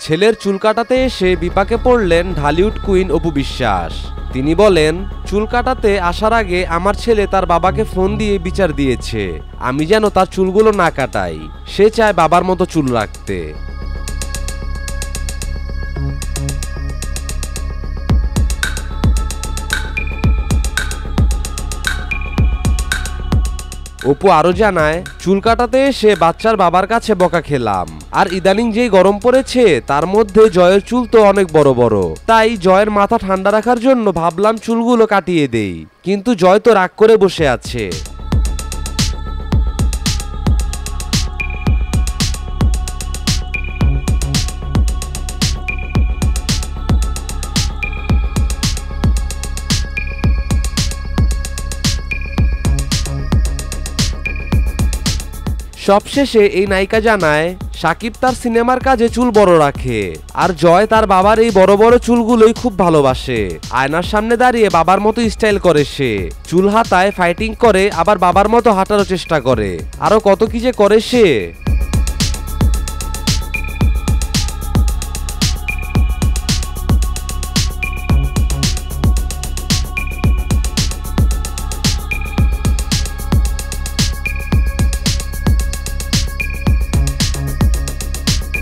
ছেলের চুল কাটাতে এসে বিপাকে পড়লেন ঢালিউড কুইন অপু বিশ্বাস। তিনি বলেন, চুল কাটাতে আসার আগে আমার ছেলে তার বাবাকে ফোন দিয়ে বিচার দিয়েছে আমি যেন তার চুলগুলো না কাটাই। সে চায় বাবার মতো চুল রাখতে। অপু আরো জানায়, চুল কাটাতে এসে বাচ্চার বাবার কাছে বকা খেলাম, আর ইদানিং যেই গরম পড়েছে তার মধ্যে জয়ের চুল তো অনেক বড় বড়, তাই জয়ের মাথা ঠান্ডা রাখার জন্য ভাবলাম চুলগুলো কাটিয়ে দেই, কিন্তু জয় তো রাগ করে বসে আছে। সবশেষে এই নায়িকা জানায়, সাকিব তার সিনেমার কাজে চুল বড় রাখে, আর জয় তার বাবার এই বড় বড় চুলগুলোই খুব ভালোবাসে। আয়নার সামনে দাঁড়িয়ে বাবার মতো স্টাইল করে সে, চুল হাতায়, ফাইটিং করে, আবার বাবার মতো হাঁটারও চেষ্টা করে, আরো কত কি যে করে সে।